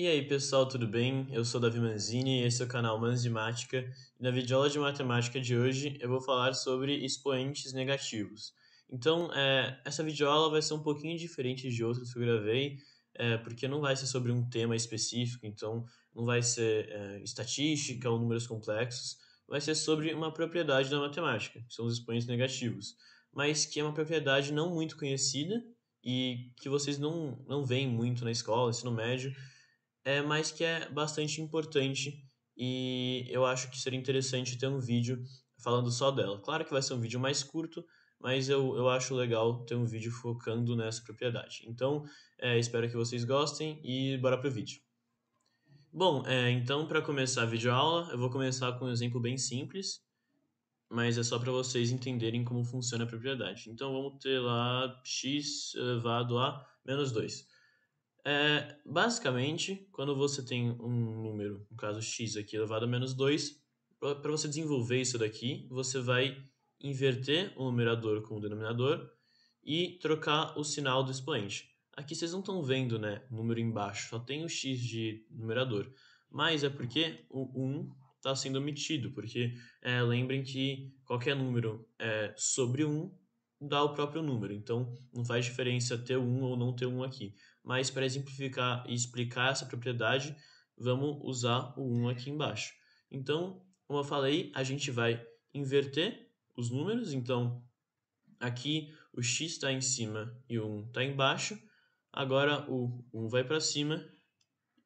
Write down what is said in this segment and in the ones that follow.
E aí pessoal, tudo bem? Eu sou Davi Manzini e esse é o canal Manzimática. E na videoaula de matemática de hoje eu vou falar sobre expoentes negativos. Então, essa videoaula vai ser um pouquinho diferente de outras que eu gravei, porque não vai ser sobre um tema específico, então não vai ser estatística ou números complexos, vai ser sobre uma propriedade da matemática, que são os expoentes negativos, mas que é uma propriedade não muito conhecida e que vocês não veem muito na escola, ensino médio, mas que é bastante importante e eu acho que seria interessante ter um vídeo falando só dela. Claro que vai ser um vídeo mais curto, mas eu acho legal ter um vídeo focando nessa propriedade. Então, espero que vocês gostem e bora pro vídeo. Bom, então para começar a videoaula, eu vou começar com um exemplo bem simples, mas é só para vocês entenderem como funciona a propriedade. Então vamos ter lá x elevado a menos 2. Basicamente, quando você tem um número, no caso x aqui elevado a menos 2, para você desenvolver isso daqui, você vai inverter o numerador com o denominador e trocar o sinal do expoente. Aqui vocês não estão vendo, né, o número embaixo, só tem o x de numerador, mas é porque o 1 está sendo omitido, porque lembrem que qualquer número sobre 1 dá o próprio número, então não faz diferença ter 1 ou não ter 1 aqui. Mas para exemplificar e explicar essa propriedade, vamos usar o 1 aqui embaixo. Então, como eu falei, a gente vai inverter os números. Então, aqui o x está em cima e o 1 está embaixo. Agora o 1 vai para cima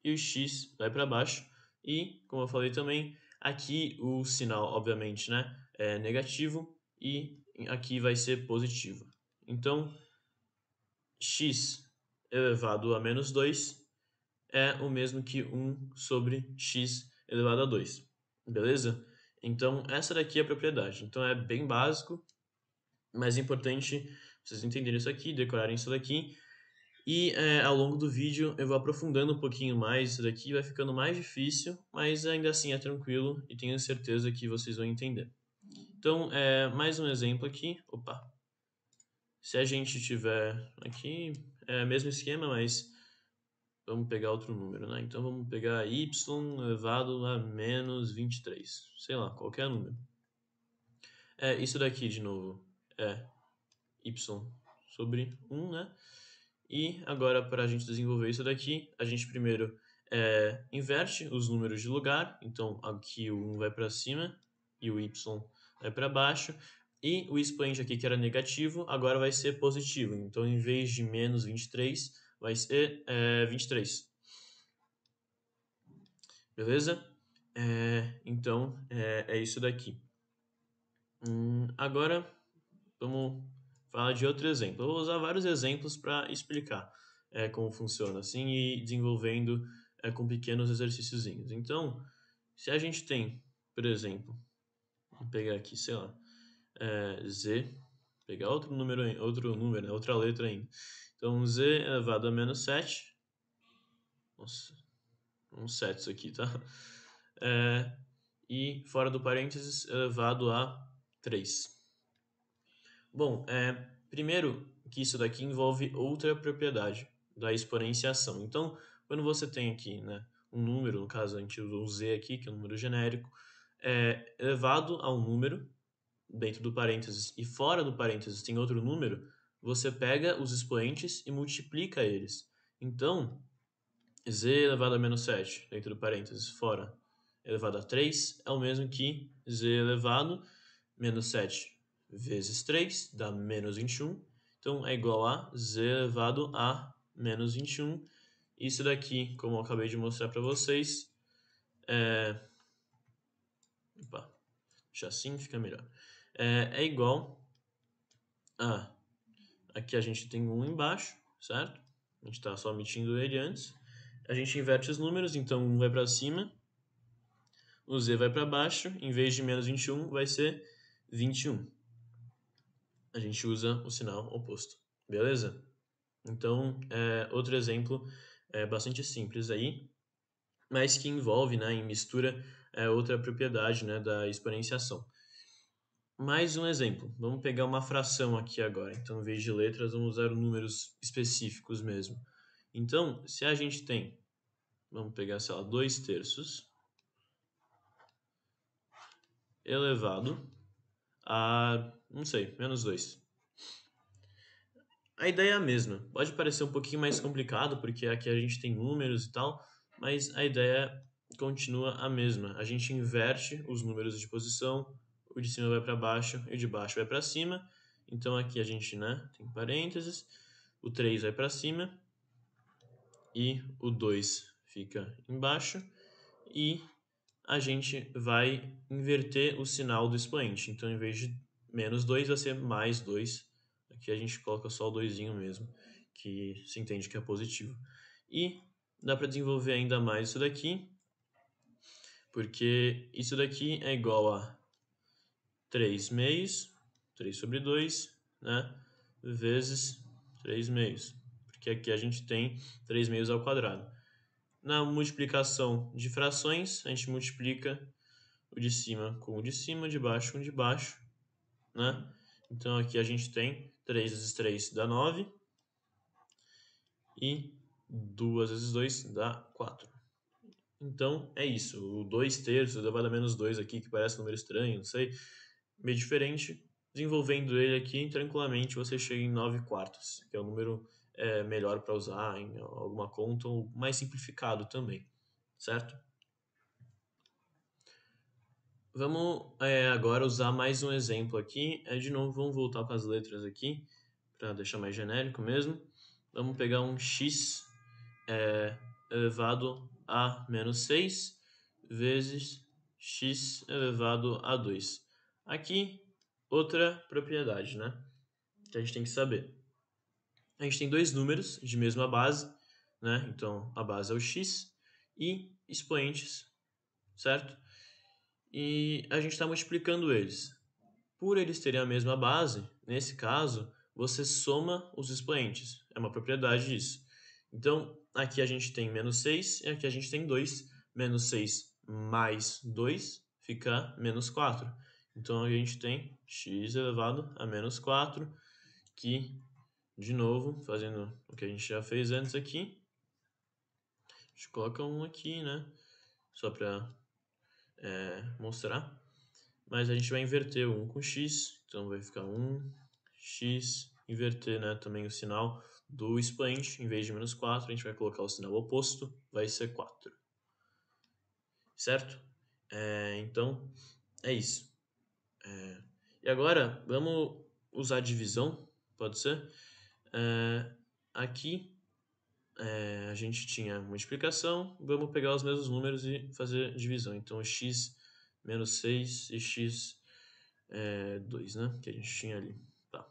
e o x vai para baixo. E, como eu falei também, aqui o sinal, obviamente, né, é negativo e aqui vai ser positivo. Então, x elevado a menos 2 é o mesmo que 1 sobre x elevado a 2. Beleza? Então, essa daqui é a propriedade. Então, é bem básico, mas é importante vocês entenderem isso aqui, decorarem isso daqui. E ao longo do vídeo eu vou aprofundando um pouquinho mais isso daqui, vai ficando mais difícil, mas ainda assim é tranquilo e tenho certeza que vocês vão entender. Então, mais um exemplo aqui. Opa! Se a gente tiver aqui, mesmo esquema, mas vamos pegar outro número, né? Então vamos pegar y elevado a menos 23. Sei lá, qualquer número. Isso daqui, de novo, é y sobre 1, né? E agora, para a gente desenvolver isso daqui, a gente primeiro inverte os números de lugar. Então aqui o 1 vai para cima e o y vai para baixo. E o expoente aqui, que era negativo, agora vai ser positivo. Então, em vez de menos 23, vai ser 23. Beleza? Então, é isso daqui. Agora, vamos falar de outro exemplo. Eu vou usar vários exemplos para explicar como funciona, assim, e desenvolvendo com pequenos exercíciozinhos. Então, se a gente tem, por exemplo, vou pegar aqui, sei lá, z, pegar outro número, né, outra letra ainda. Então, z elevado a menos 7. Nossa, um 7 isso aqui, tá? E fora do parênteses elevado a 3. Bom, primeiro que isso daqui envolve outra propriedade da exponenciação. Então, quando você tem aqui, né, um número, no caso a gente usou o z aqui, que é um número genérico, elevado a um número dentro do parênteses e fora do parênteses tem outro número, você pega os expoentes e multiplica eles. Então, z elevado a menos 7 dentro do parênteses fora elevado a 3 é o mesmo que z elevado a menos 7 vezes 3 dá menos 21. Então, é igual a z elevado a menos 21. Isso daqui, como eu acabei de mostrar para vocês, Opa, deixa assim, fica melhor. É igual a... Aqui a gente tem um embaixo, certo? A gente está só omitindo ele antes. A gente inverte os números, então 1 vai para cima, o z vai para baixo, em vez de menos 21 vai ser 21. A gente usa o sinal oposto, beleza? Então, outro exemplo bastante simples aí, mas que envolve, né, em mistura, outra propriedade, né, da exponenciação. Mais um exemplo, vamos pegar uma fração aqui agora, então em vez de letras vamos usar números específicos mesmo. Então, se a gente tem, vamos pegar, sei lá, 2/3 elevado a, não sei, -2. A ideia é a mesma. Pode parecer um pouquinho mais complicado, porque aqui a gente tem números e tal, mas a ideia continua a mesma. A gente inverte os números de posição, o de cima vai para baixo e o de baixo vai para cima. Então aqui a gente, né, tem parênteses, o 3 vai para cima e o 2 fica embaixo. E a gente vai inverter o sinal do expoente. Então, em vez de -2, vai ser +2. Aqui a gente coloca só o 2 mesmo, que se entende que é positivo. E dá para desenvolver ainda mais isso daqui, porque isso daqui é igual a 3/2, 3/2, né, vezes 3/2, porque aqui a gente tem 3/2 ao quadrado. Na multiplicação de frações, a gente multiplica o de cima com o de cima, de baixo com o de baixo, né? Então aqui a gente tem 3 vezes 3 dá 9 e 2 vezes 2 dá 4. Então é isso, o 2/3 elevado a -2 aqui, que parece um número estranho, não sei, meio diferente. Desenvolvendo ele aqui, tranquilamente você chega em 9/4, que é o número melhor para usar em alguma conta, ou mais simplificado também, certo? Vamos agora usar mais um exemplo aqui. De novo, vamos voltar para as letras aqui, para deixar mais genérico mesmo. Vamos pegar um x elevado a -6 vezes x elevado a 2. Aqui, outra propriedade, né, que a gente tem que saber. A gente tem dois números de mesma base, né? Então, a base é o x e expoentes, certo? E a gente está multiplicando eles. Por eles terem a mesma base, nesse caso, você soma os expoentes. É uma propriedade disso. Então, aqui a gente tem -6 e aqui a gente tem 2. -6 mais 2 fica -4. Então, a gente tem x elevado a -4, que, de novo, fazendo o que a gente já fez antes aqui, a gente coloca um aqui, né? Só para mostrar. Mas a gente vai inverter o 1 com x, então vai ficar 1x, inverter, né, também o sinal do expoente, em vez de -4, a gente vai colocar o sinal oposto, vai ser 4. Certo? Então, é isso. E agora, vamos usar divisão, pode ser? Aqui, a gente tinha multiplicação, vamos pegar os mesmos números e fazer divisão. Então, x menos 6 e x 2, né? Que a gente tinha ali. Tá.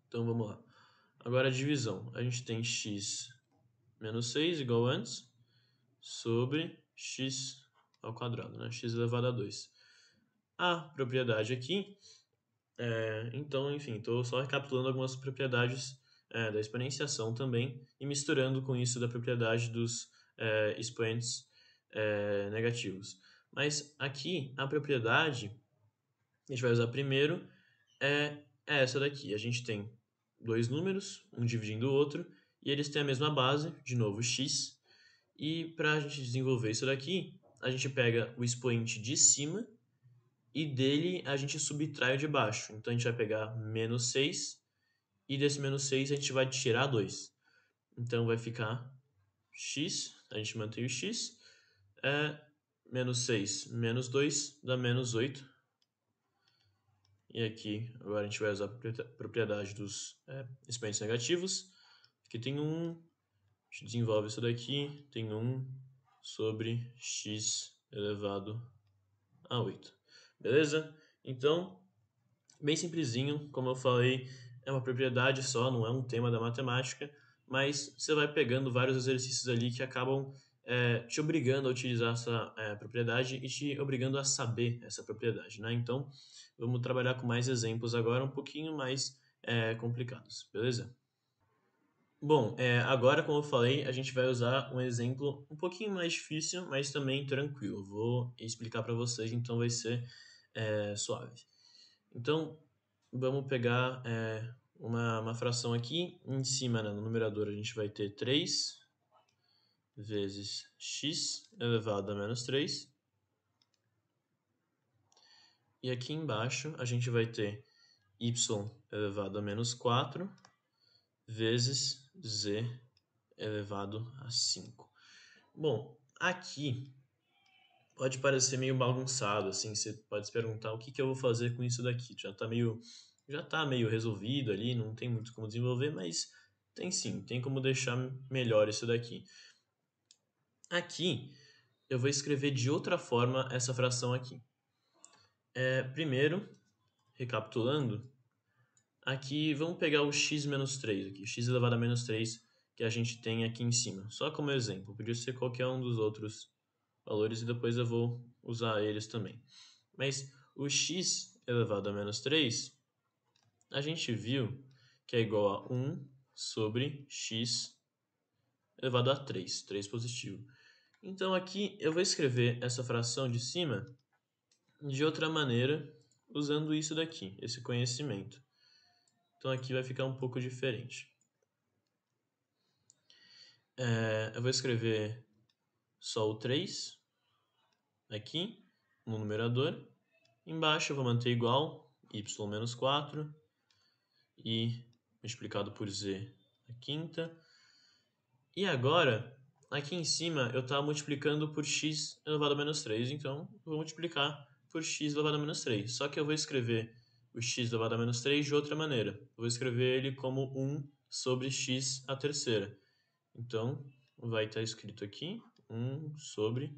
Então vamos lá. Agora a divisão. A gente tem x menos 6 igual antes, sobre x ao quadrado, né? X elevado a 2. A propriedade aqui, então, enfim, estou só recapitulando algumas propriedades da exponenciação também e misturando com isso da propriedade dos expoentes negativos. Mas aqui, a propriedade que a gente vai usar primeiro é essa daqui. A gente tem dois números, um dividindo o outro, e eles têm a mesma base, de novo x. E para a gente desenvolver isso daqui, a gente pega o expoente de cima e dele a gente subtrai o de baixo. Então a gente vai pegar -6 e desse -6 a gente vai tirar 2. Então vai ficar x, a gente mantém o x, -6 menos 2 dá -8. E aqui, agora a gente vai usar a propriedade dos expoentes negativos. Aqui tem 1, a gente desenvolve isso daqui, tem 1 sobre x elevado a 8. Beleza? Então, bem simplesinho, como eu falei, é uma propriedade só, não é um tema da matemática, mas você vai pegando vários exercícios ali que acabam te obrigando a utilizar essa propriedade e te obrigando a saber essa propriedade, né? Então, vamos trabalhar com mais exemplos agora, um pouquinho mais complicados, beleza? Bom, agora, como eu falei, a gente vai usar um exemplo um pouquinho mais difícil, mas também tranquilo. Vou explicar para vocês, então vai ser suave. Então, vamos pegar uma fração aqui. Em cima, né, no numerador, a gente vai ter 3 vezes x elevado a menos 3. E aqui embaixo a gente vai ter y elevado a menos 4 vezes z elevado a 5. Bom, aqui pode parecer meio bagunçado, assim, você pode se perguntar o que eu vou fazer com isso daqui. Já tá meio resolvido ali, não tem muito como desenvolver, mas tem sim, tem como deixar melhor isso daqui. Aqui eu vou escrever de outra forma essa fração aqui. Primeiro, recapitulando, aqui vamos pegar o x menos 3 aqui, x elevado a menos 3 que a gente tem aqui em cima, só como exemplo, podia ser qualquer um dos outros valores e depois eu vou usar eles também. Mas o x elevado a menos 3, a gente viu que é igual a 1 sobre x elevado a 3 positivo. Então aqui eu vou escrever essa fração de cima de outra maneira, usando isso daqui, esse conhecimento. Então aqui vai ficar um pouco diferente. Eu vou escrever só o 3 aqui no numerador. Embaixo eu vou manter igual y menos 4 e multiplicado por z a quinta. E agora, aqui em cima eu estava multiplicando por x elevado a menos 3, então eu vou multiplicar por x elevado a menos 3. Só que eu vou escrever o x elevado a menos 3 de outra maneira. Eu vou escrever ele como 1 sobre x a terceira. Então, vai estar escrito aqui 1 sobre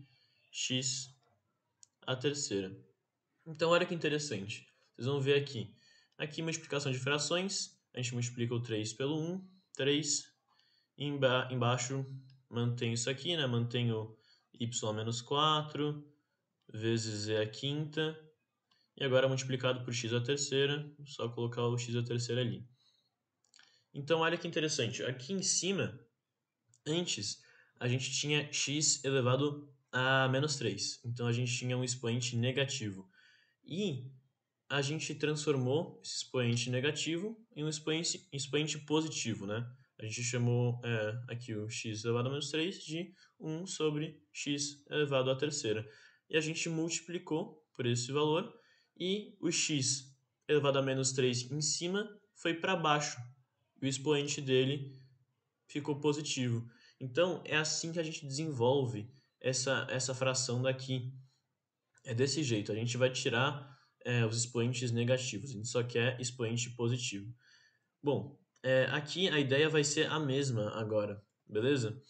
x a terceira. Então, olha que interessante. Vocês vão ver aqui. Aqui, multiplicação de frações. A gente multiplica o 3 pelo 1, 3. E embaixo, mantém isso aqui, né? Mantém o y menos 4 vezes z a quinta. E agora, multiplicado por x a terceira, só colocar o x a terceira ali. Então, olha que interessante. Aqui em cima, antes, a gente tinha x elevado a menos 3. Então, a gente tinha um expoente negativo. E a gente transformou esse expoente negativo em um expoente positivo, né? A gente chamou aqui o x elevado a menos 3 de 1 sobre x elevado à terceira. E a gente multiplicou por esse valor e o x elevado a menos 3 em cima foi para baixo. E o expoente dele ficou positivo. Então, é assim que a gente desenvolve essa fração daqui. É desse jeito, a gente vai tirar os expoentes negativos, a gente só quer expoente positivo. Bom, aqui a ideia vai ser a mesma agora, beleza?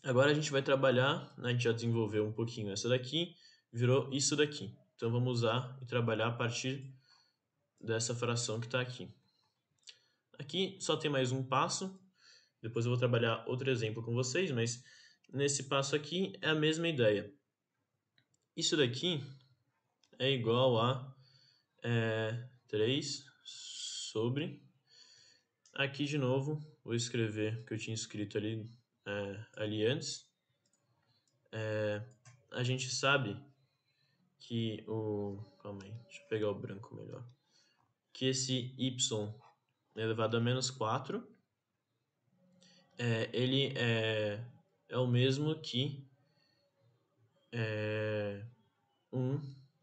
Agora a gente vai trabalhar, né, a gente já desenvolveu um pouquinho essa daqui, virou isso daqui. Então vamos usar e trabalhar a partir dessa fração que está aqui. Aqui só tem mais um passo, depois eu vou trabalhar outro exemplo com vocês, mas nesse passo aqui é a mesma ideia. Isso daqui é igual a 3 sobre... Aqui de novo, vou escrever o que eu tinha escrito ali antes. A gente sabe que Calma aí, deixa eu pegar o branco melhor. Que esse y elevado a menos 4, ele é o mesmo que 1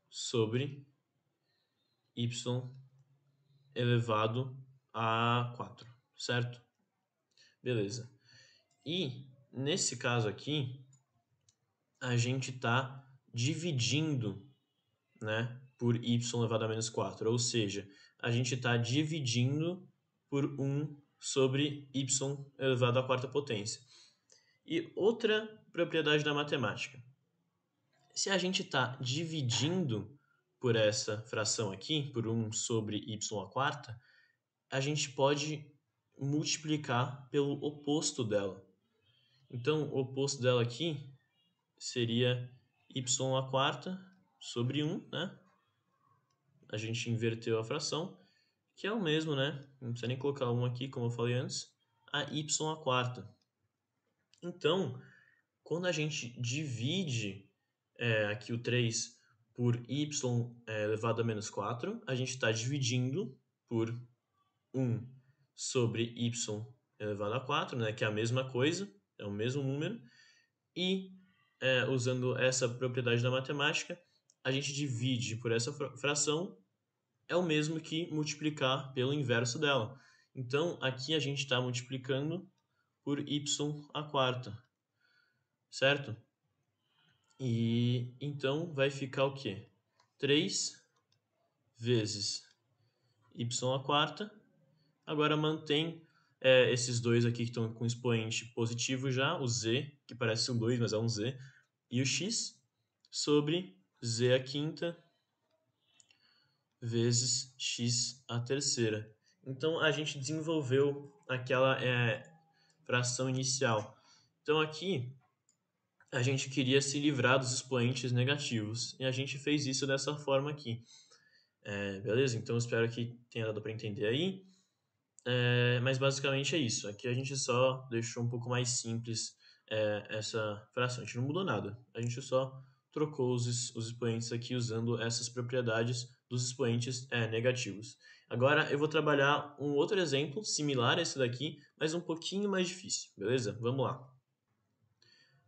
sobre y elevado a 4, certo? Beleza. E nesse caso aqui, a gente está dividindo, né, por y elevado a menos 4, ou seja, a gente está dividindo por 1 sobre y elevado à quarta potência. E outra propriedade da matemática. Se a gente está dividindo por essa fração aqui, por 1 sobre y à quarta, a gente pode multiplicar pelo oposto dela. Então, o oposto dela aqui seria y à quarta sobre 1, né? A gente inverteu a fração, que é o mesmo, né? Não precisa nem colocar 1 aqui, como eu falei antes, a y à quarta. Então, quando a gente divide aqui o 3 por y elevado a menos 4, a gente está dividindo por 1 sobre y elevado a 4, né? Que é a mesma coisa, é o mesmo número. e usando essa propriedade da matemática, a gente divide por essa fração, é o mesmo que multiplicar pelo inverso dela. Então, aqui a gente está multiplicando por y à quarta, certo? E então vai ficar o quê? 3 vezes y à quarta. Agora mantém esses dois aqui que estão com expoente positivo já, o z, que parece um 2, mas é um z, e o x, sobre z à quinta vezes x à terceira. Então, a gente desenvolveu aquela fração inicial. Então, aqui, a gente queria se livrar dos expoentes negativos, e a gente fez isso dessa forma aqui. Beleza? Então, espero que tenha dado para entender aí. Mas basicamente é isso. Aqui a gente só deixou um pouco mais simples essa fração. A gente não mudou nada. A gente só trocou os expoentes aqui usando essas propriedades dos expoentes negativos. Agora eu vou trabalhar um outro exemplo similar a esse daqui, mas um pouquinho mais difícil. Beleza? Vamos lá.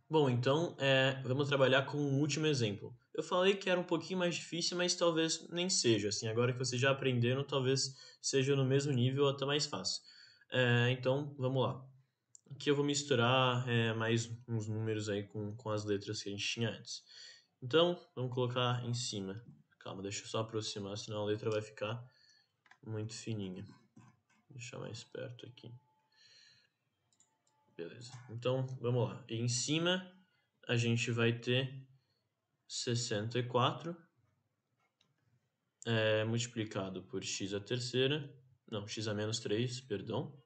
Bom, então vamos trabalhar com um último exemplo. Eu falei que era um pouquinho mais difícil, mas talvez nem seja. Assim, agora que vocês já aprenderam, talvez seja no mesmo nível ou até mais fácil. Então, vamos lá. Aqui eu vou misturar mais uns números aí com as letras que a gente tinha antes. Então, vamos colocar em cima. Calma, deixa eu só aproximar, senão a letra vai ficar muito fininha. Vou deixar mais perto aqui. Beleza. Então, vamos lá. E em cima, a gente vai ter 64 multiplicado por x à terceira, não, x a menos 3, perdão,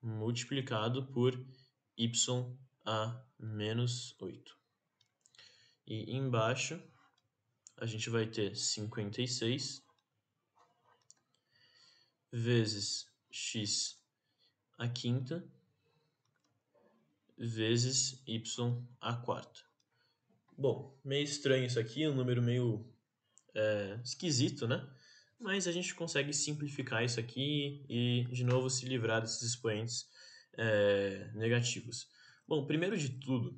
multiplicado por y a menos 8. E embaixo, a gente vai ter 56 vezes x à quinta vezes y à quarta. Bom, meio estranho isso aqui, um número meio esquisito, né? Mas a gente consegue simplificar isso aqui e, de novo, se livrar desses expoentes negativos. Bom, primeiro de tudo,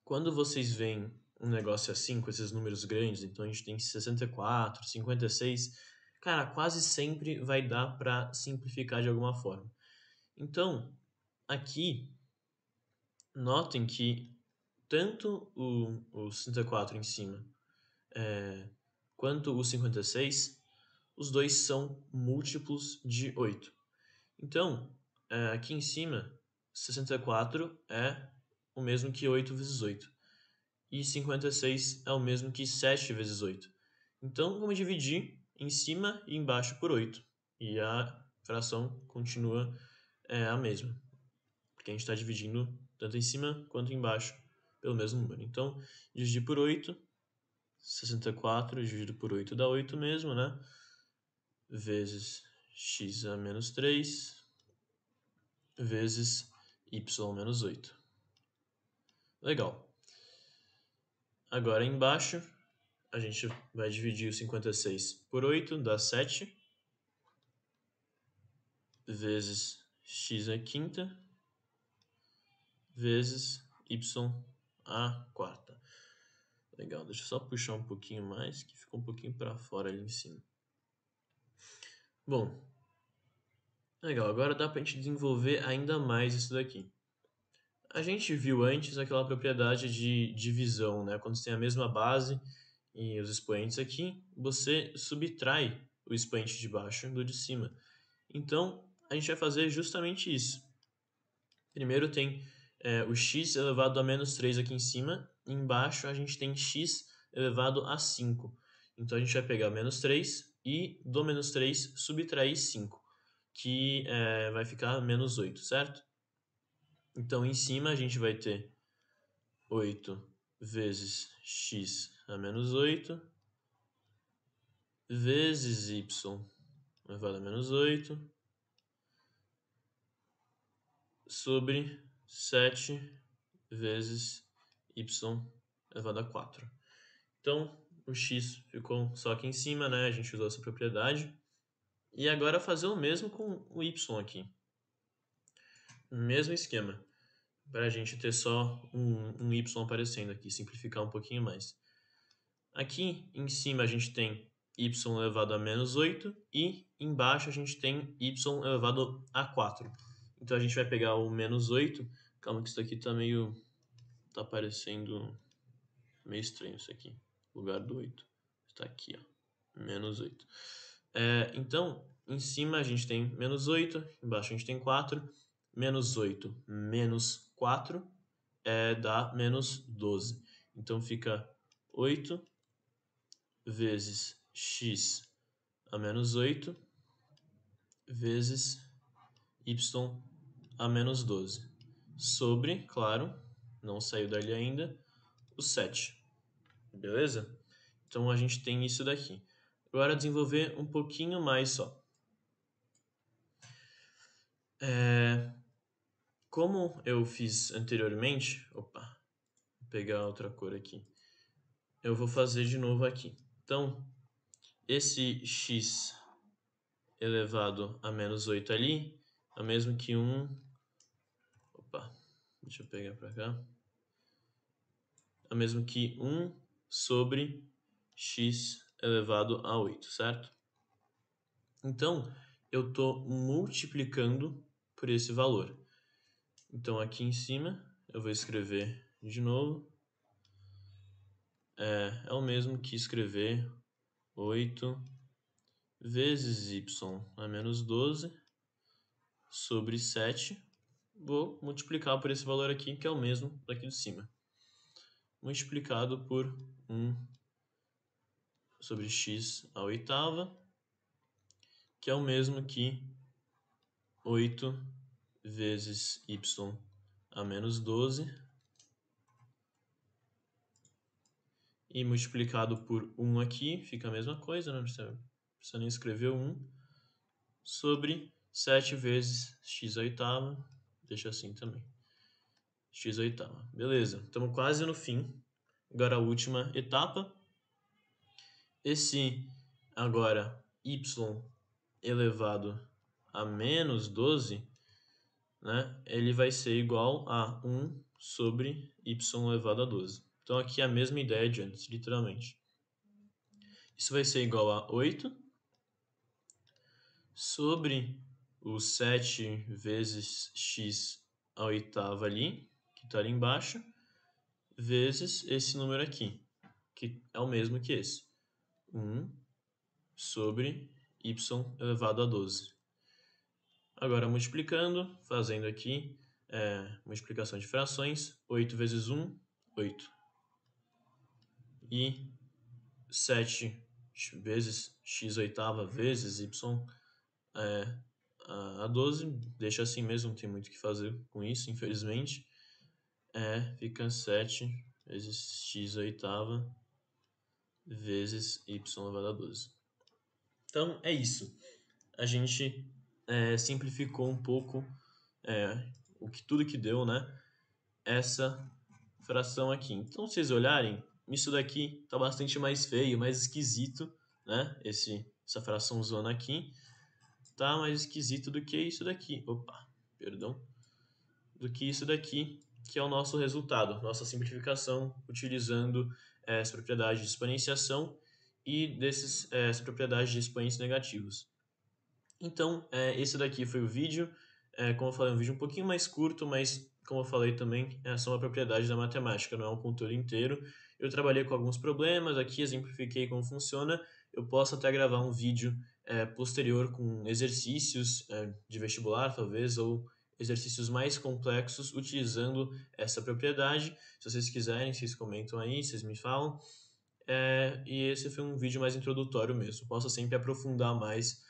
quando vocês veem um negócio assim, com esses números grandes, então a gente tem 64, 56, cara, quase sempre vai dar para simplificar de alguma forma. Então, aqui, notem que tanto o 64 em cima quanto o 56, os dois são múltiplos de 8. Então, aqui em cima, 64 é o mesmo que 8 vezes 8. E 56 é o mesmo que 7 vezes 8. Então, vamos dividir em cima e embaixo por 8. E a fração continua a mesma. Porque a gente está dividindo tanto em cima quanto embaixo pelo mesmo número. Então, dividir por 8, 64 dividido por 8 dá 8 mesmo, né? Vezes x a menos 3 vezes y menos 8. Legal. Agora embaixo, a gente vai dividir o 56 por 8, dá 7, vezes x à quinta, vezes y à quarta. Legal, deixa eu só puxar um pouquinho mais, que ficou um pouquinho para fora ali em cima. Bom, legal, agora dá para a gente desenvolver ainda mais isso daqui. A gente viu antes aquela propriedade de divisão, né? Quando você tem a mesma base e os expoentes aqui, você subtrai o expoente de baixo do de cima. Então, a gente vai fazer justamente isso. Primeiro tem o x elevado a menos 3 aqui em cima, e embaixo a gente tem x elevado a 5. Então, a gente vai pegar menos 3 e do menos 3 subtrair 5, que vai ficar menos 8, certo? Então, em cima a gente vai ter 8 vezes x a menos 8 vezes y elevado a menos 8 sobre 7 vezes y elevado a 4. Então, o x ficou só aqui em cima, né? A gente usou essa propriedade. E agora fazer o mesmo com o y aqui. Mesmo esquema. para a gente ter só um y aparecendo aqui, simplificar um pouquinho mais. Aqui em cima a gente tem y elevado a menos 8 e embaixo a gente tem y elevado a 4. Então a gente vai pegar o menos 8, calma que isso daqui tá aparecendo meio estranho isso aqui, lugar do 8, está aqui, ó, menos 8. Então, em cima a gente tem menos 8, embaixo a gente tem 4, menos 8 menos 4 dá menos 12. Então fica 8 vezes x a menos 8 vezes y a menos 12 sobre, claro, não saiu dali ainda, o 7. Beleza? Então a gente tem isso daqui. Agora desenvolver um pouquinho mais só. Como eu fiz anteriormente, vou pegar outra cor aqui. Eu vou fazer de novo aqui. Então, esse x elevado a menos 8 ali é o mesmo que deixa eu pegar para cá. É o mesmo que 1 sobre x elevado a 8, certo? Então, eu estou multiplicando por esse valor. Então, aqui em cima, eu vou escrever de novo. É o mesmo que escrever 8 vezes y a menos 12 sobre 7. Vou multiplicar por esse valor aqui, que é o mesmo daqui de cima. Multiplicado por 1 sobre x à oitava, que é o mesmo que 8 vezes y a menos 12. E multiplicado por 1 aqui, fica a mesma coisa, não precisa nem escrever 1, sobre 7 vezes x à oitava, deixa assim também, x à oitava. Beleza, estamos quase no fim. Agora a última etapa. Esse agora y elevado a menos 12, né, ele vai ser igual a 1 sobre y elevado a 12. Então aqui é a mesma ideia de antes, literalmente. Isso vai ser igual a 8 sobre o 7 vezes x à oitava ali, que está ali embaixo, vezes esse número aqui, que é o mesmo que esse. 1 sobre y elevado a 12. Agora multiplicando, fazendo aqui multiplicação de frações, 8 vezes 1, 8. E 7 vezes x oitava vezes y a 12, deixa assim mesmo, não tem muito o que fazer com isso, infelizmente. Fica 7 vezes x oitava vezes y elevado a 12. Então é isso. A gente simplificou um pouco tudo que deu, né? Essa fração aqui. Então, se vocês olharem, isso daqui tá bastante mais feio, mais esquisito, né? Essa fração zona aqui tá mais esquisito do que isso daqui. Do que isso daqui, que é o nosso resultado, nossa simplificação utilizando essa propriedade de exponenciação e essa propriedade de expoentes negativos. Então, esse daqui foi o vídeo. Como eu falei, um vídeo um pouquinho mais curto, mas como eu falei também, é só uma propriedade da matemática, não é um conteúdo inteiro. Eu trabalhei com alguns problemas, aqui exemplifiquei como funciona. Eu posso até gravar um vídeo posterior com exercícios de vestibular, talvez, ou exercícios mais complexos utilizando essa propriedade. Se vocês quiserem, vocês comentam aí, vocês me falam. E esse foi um vídeo mais introdutório mesmo. Posso sempre aprofundar mais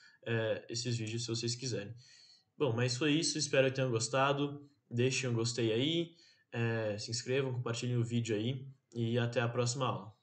esses vídeos se vocês quiserem. Bom, mas foi isso, espero que tenham gostado. Deixem um gostei aí, se inscrevam, compartilhem o vídeo aí e até a próxima aula.